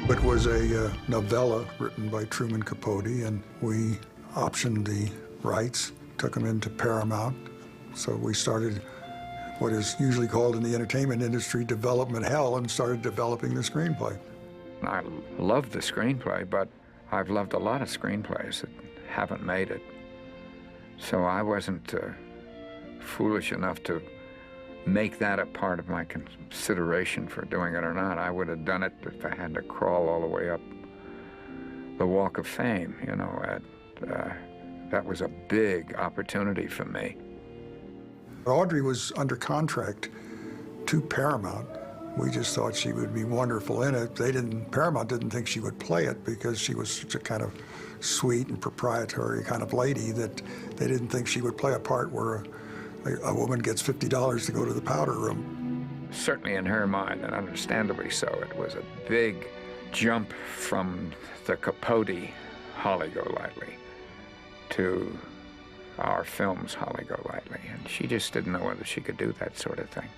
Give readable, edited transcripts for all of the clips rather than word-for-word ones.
It was a novella written by Truman Capote, and we optioned the rights, took them into Paramount. So we started what is usually called in the entertainment industry development hell and started developing the screenplay. I love the screenplay, but I've loved a lot of screenplays that haven't made it. So I wasn't foolish enough to make that a part of my consideration for doing it or not. I would have done it if I had to crawl all the way up the Walk of Fame, you know. That was a big opportunity for me. Audrey was under contract to Paramount. We just thought she would be wonderful in it. Paramount didn't think she would play it because she was such a kind of sweet and proprietary kind of lady that they didn't think she would play a part where a woman gets $50 to go to the powder room. Certainly in her mind, and understandably so, it was a big jump from the Capote Holly Golightly to our film's Holly Golightly, and she just didn't know whether she could do that sort of thing.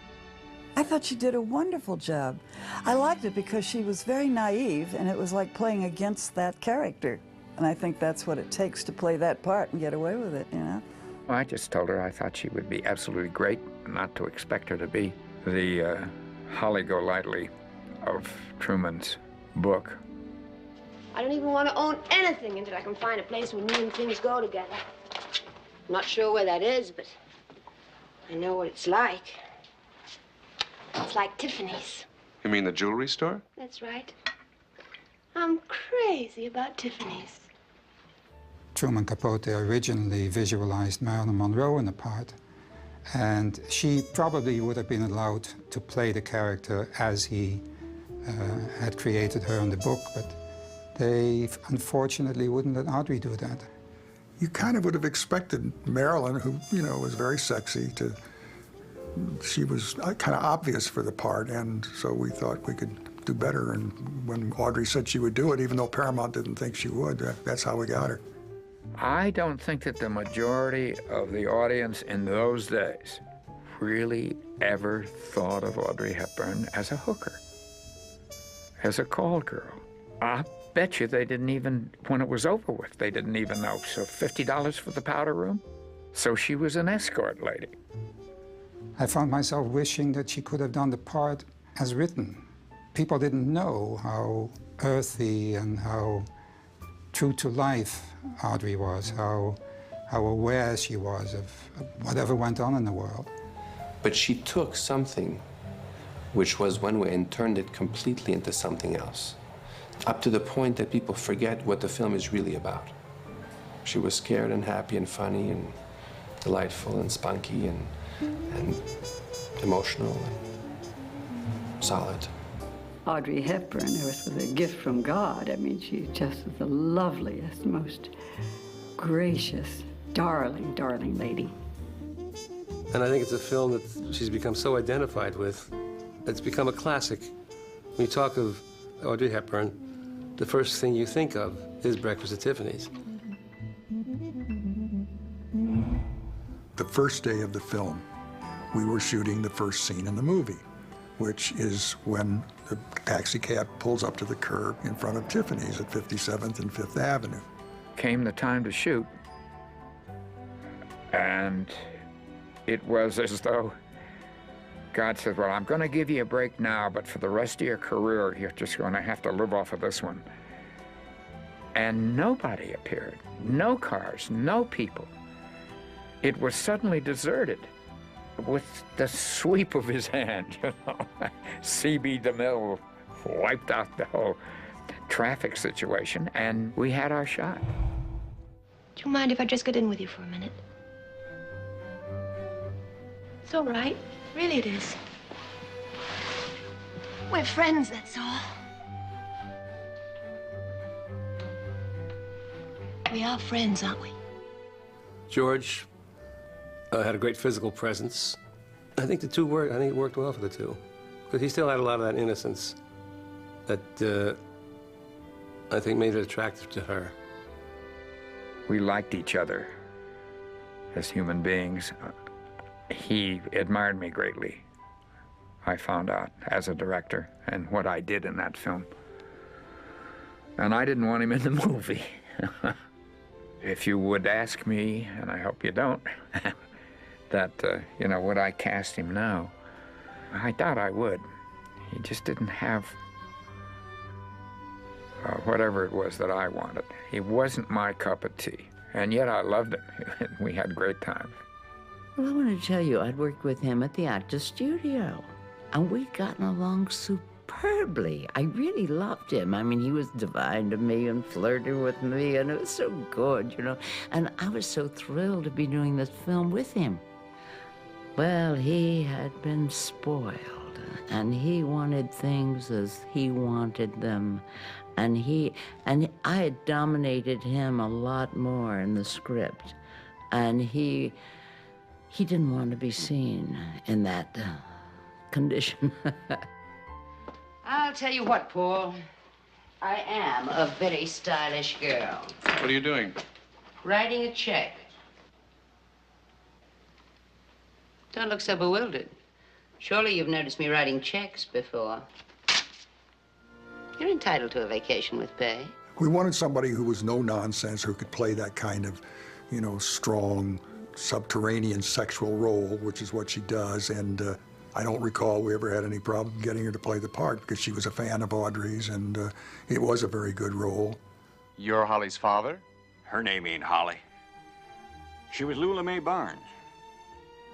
I thought she did a wonderful job. I liked it because she was very naive, and it was like playing against that character. And I think that's what it takes to play that part and get away with it, you know? Well, I just told her I thought she would be absolutely great, not to expect her to be the Holly Golightly of Truman's book. I don't even want to own anything until I can find a place where me and things go together. I'm not sure where that is, but I know what it's like. It's like Tiffany's. You mean the jewelry store? That's right. I'm crazy about Tiffany's. Truman Capote originally visualized Marilyn Monroe in the part, and she probably would have been allowed to play the character as he had created her in the book, but they unfortunately wouldn't let Audrey do that. You kind of would have expected Marilyn, who, you know, was very sexy, she was kind of obvious for the part, and so we thought we could do better. And when Audrey said she would do it, even though Paramount didn't think she would, that's how we got her. I don't think that the majority of the audience in those days really ever thought of Audrey Hepburn as a hooker, as a call girl. I bet you they didn't even, when it was over with, they didn't even know. So $50 for the powder room? So she was an escort lady. I found myself wishing that she could have done the part as written. People didn't know how earthy and how true to life Audrey was, how aware she was of whatever went on in the world. But she took something which was one way and turned it completely into something else, up to the point that people forget what the film is really about. She was scared and happy and funny and delightful and spunky and emotional and solid. Audrey Hepburn was a gift from God. I mean, she just was the loveliest, most gracious, darling, darling lady. And I think it's a film that she's become so identified with, it's become a classic. When you talk of Audrey Hepburn, the first thing you think of is Breakfast at Tiffany's. The first day of the film, we were shooting the first scene in the movie, which is when the taxi cab pulls up to the curb in front of Tiffany's at 57th and 5th Avenue. Came the time to shoot, and it was as though God said, well, I'm going to give you a break now, but for the rest of your career, you're just going to have to live off of this one. And nobody appeared. No cars, no people. It was suddenly deserted with the sweep of his hand, you know. C.B. DeMille wiped out the whole traffic situation, and we had our shot. Do you mind if I just get in with you for a minute? It's all right. Really it is. We're friends, that's all. We are friends, aren't we? George had a great physical presence. I think the two worked. I think it worked well for the two, because he still had a lot of that innocence that I think made it attractive to her. We liked each other as human beings. He admired me greatly, I found out, as a director, and what I did in that film. And I didn't want him in the movie. If you would ask me, and I hope you don't, that, would I cast him now? I doubt I would. He just didn't have whatever it was that I wanted. He wasn't my cup of tea, and yet I loved him. We had great times. Well, I want to tell you, I'd worked with him at the Actors Studio, and we'd gotten along superbly. I really loved him. I mean, he was divine to me and flirted with me, and it was so good, And I was so thrilled to be doing this film with him. Well, he had been spoiled, and he wanted things as he wanted them. And I had dominated him a lot more in the script. And he didn't want to be seen in that condition. I'll tell you what, Paul. I am a very stylish girl. What are you doing? Writing a check. Don't look so bewildered. Surely you've noticed me writing checks before. You're entitled to a vacation with pay. We wanted somebody who was no nonsense, who could play that kind of, strong, subterranean sexual role, which is what she does. And I don't recall we ever had any problem getting her to play the part because she was a fan of Audrey's, and it was a very good role. You're Holly's father? Her name ain't Holly. She was Lula Mae Barnes.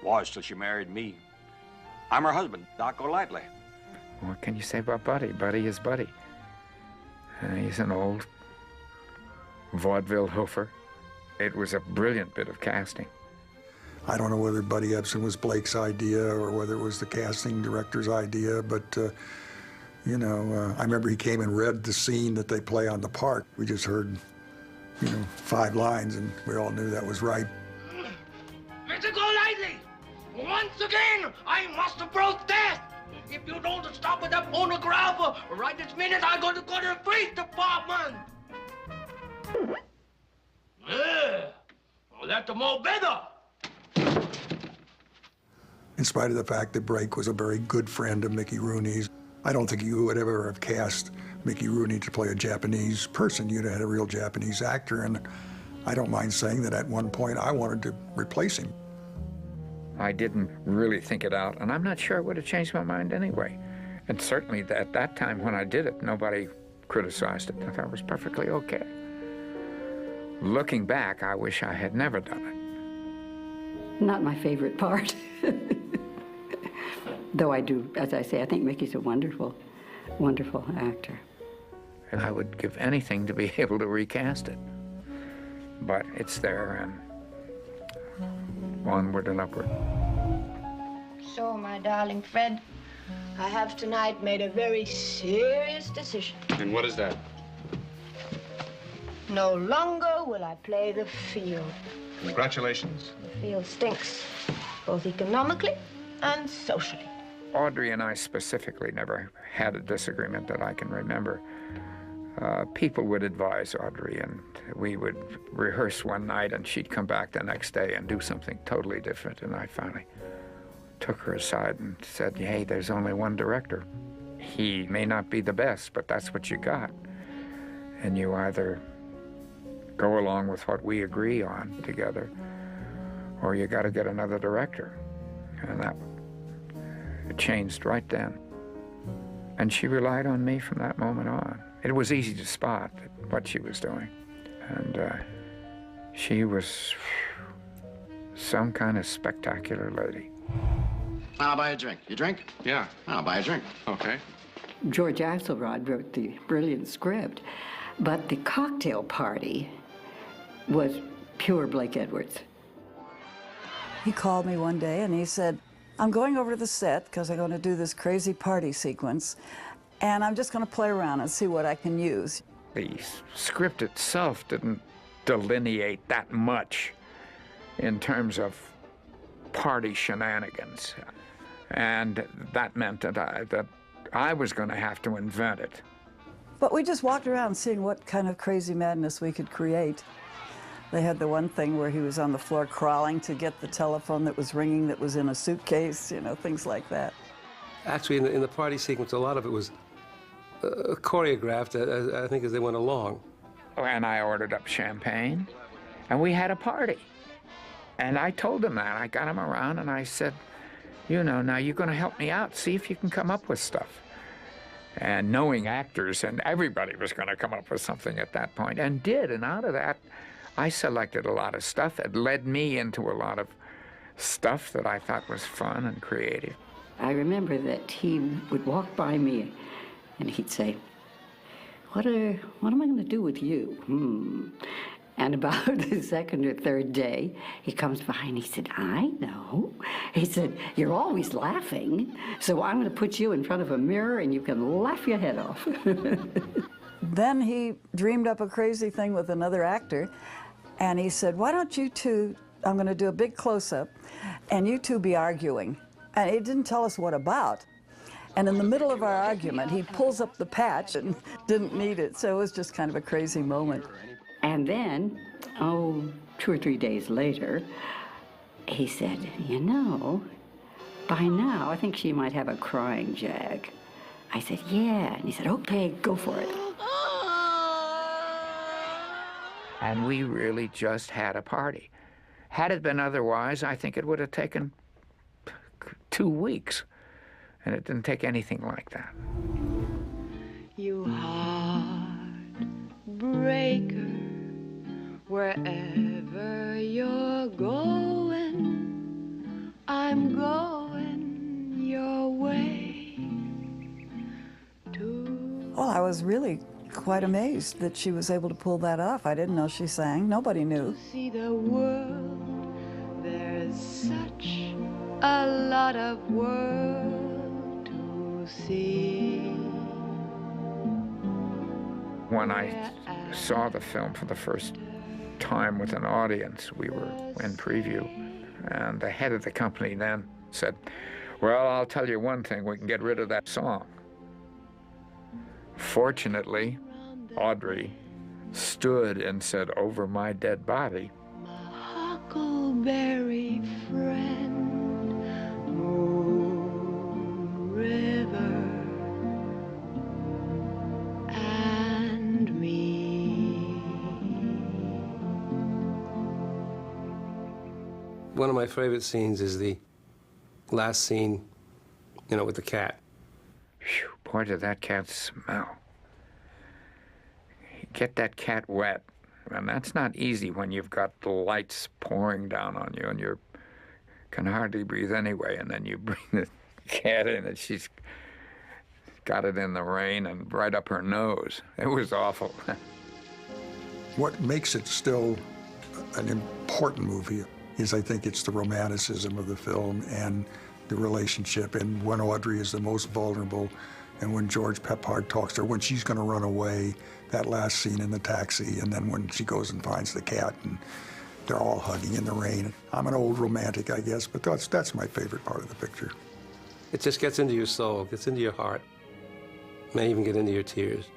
Was till she married me. I'm her husband, Doc Golightly. What can you say about Buddy? Buddy is Buddy. He's an old vaudeville hoofer. It was a brilliant bit of casting. I don't know whether Buddy Ebsen was Blake's idea or whether it was the casting director's idea, but, I remember he came and read the scene that they play on the park. We just heard, 5 lines, and we all knew that was right. Mr. Golightly, once again, I must protest. If you don't stop with that phonograph right this minute, I'm going to go to the police department. Well, that's more better. In spite of the fact that Blake was a very good friend of Mickey Rooney's, I don't think you would ever have cast Mickey Rooney to play a Japanese person. You'd have had a real Japanese actor, and I don't mind saying that at one point I wanted to replace him. I didn't really think it out, and I'm not sure it would have changed my mind anyway. And certainly at that time when I did it, nobody criticized it. I thought it was perfectly okay. Looking back, I wish I had never done it. Not my favorite part. Though I do, as I say, I think Mickey's a wonderful, wonderful actor. And I would give anything to be able to recast it. But it's there, and onward and upward. So, my darling Fred, I have tonight made a very serious decision. And what is that? No longer will I play the field. Congratulations. The field stinks, both economically and socially. Audrey and I specifically never had a disagreement that I can remember. People would advise Audrey, and we would rehearse one night, and she'd come back the next day and do something totally different. And I finally took her aside and said, hey, there's only one director. He may not be the best, but that's what you got. And you either go along with what we agree on together, or you got to get another director. And that it changed right then. And she relied on me from that moment on. It was easy to spot what she was doing. And she was some kind of spectacular lady. I'll buy a drink. You drink? Yeah. I'll buy a drink. Okay. George Axelrod wrote the brilliant script, but the cocktail party was pure Blake Edwards. He called me one day and he said, I'm going over to the set because I'm going to do this crazy party sequence, and I'm just going to play around and see what I can use. The script itself didn't delineate that much in terms of party shenanigans. And that meant that I was going to have to invent it. But we just walked around seeing what kind of crazy madness we could create. They had the one thing where he was on the floor crawling to get the telephone that was ringing that was in a suitcase, things like that. Actually, in the party sequence, a lot of it was choreographed, I think, as they went along. And I ordered up champagne, and we had a party. And I told him that. I got him around, and I said, you know, now you're going to help me out. See if you can come up with stuff. And knowing actors, and everybody was going to come up with something at that point, and did. And out of that, I selected a lot of stuff that led me into a lot of stuff that I thought was fun and creative. I remember that he would walk by me and he'd say, what am I going to do with you? And about the second or third day, he comes by and he said, I know. He said, you're always laughing, so I'm going to put you in front of a mirror and you can laugh your head off. Then he dreamed up a crazy thing with another actor, and he said, why don't you two, I'm going to do a big close-up, and you two be arguing. And he didn't tell us what about. And in the middle of our argument, he pulls up the patch and didn't need it, so it was just kind of a crazy moment. And then, 2 or 3 days later, he said, you know, by now, I think she might have a crying jag. I said, yeah. And he said, okay, go for it. And we really just had a party. Had it been otherwise, I think it would have taken 2 weeks. And it didn't take anything like that. You heartbreaker, wherever you're going, I'm going your way too. Well, I was really quite amazed that she was able to pull that off. I didn't know she sang. Nobody knew. See the world, there's such a lot of world to see. When I saw the film for the first time with an audience, we were in preview, and the head of the company then said, well, I'll tell you one thing, we can get rid of that song. Fortunately, Audrey stood and said, over my dead body. Huckleberry friend, moon river, and me. One of my favorite scenes is the last scene, you know, with the cat. Whew, boy, did that cat smell. Get that cat wet, and that's not easy when you've got the lights pouring down on you and you can hardly breathe anyway, and then you bring the cat in and she's got it in the rain and right up her nose. It was awful. What makes it still an important movie is, I think, it's the romanticism of the film and the relationship, and when Audrey is the most vulnerable, and when George Peppard talks to her, when she's going to run away, that last scene in the taxi, and then when she goes and finds the cat, and they're all hugging in the rain. I'm an old romantic, I guess, but that's my favorite part of the picture. It just gets into your soul, gets into your heart, may even get into your tears.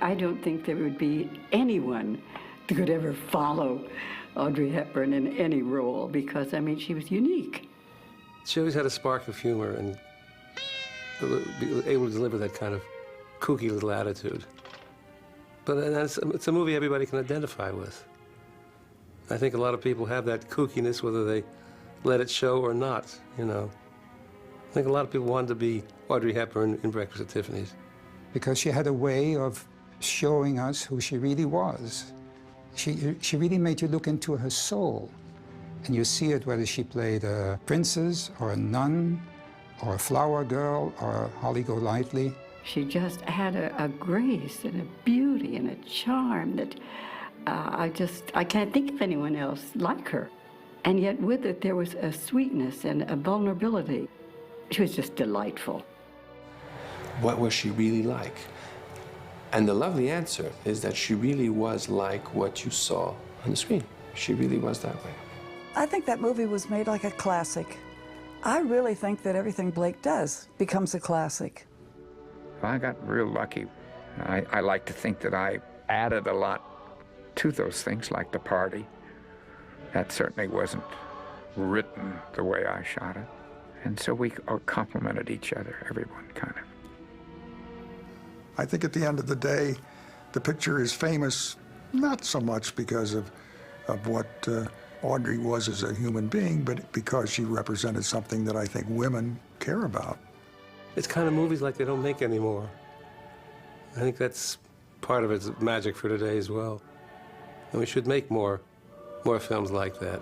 I don't think there would be anyone that could ever follow Audrey Hepburn in any role, because, I mean, she was unique. She always had a spark of humor and be able to deliver that kind of kooky little attitude. But it's a movie everybody can identify with. I think a lot of people have that kookiness, whether they let it show or not, you know. I think a lot of people wanted to be Audrey Hepburn in Breakfast at Tiffany's. Because she had a way of showing us who she really was. She really made you look into her soul. And you see it whether she played a princess or a nun or a flower girl or Holly Golightly. She just had a grace and a beauty and a charm that I can't think of anyone else like her. And yet with it, there was a sweetness and a vulnerability. She was just delightful. What was she really like? And the lovely answer is that she really was like what you saw on the screen. She really was that way. I think that movie was made like a classic. I really think that everything Blake does becomes a classic. I got real lucky. I like to think that I added a lot to those things, like the party. That certainly wasn't written the way I shot it. And so we all complimented each other, everyone, kind of. I think at the end of the day, the picture is famous not so much because of what Audrey was as a human being, but because she represented something that I think women care about. It's kind of movies like they don't make anymore. I think that's part of its magic for today as well. And we should make more films like that.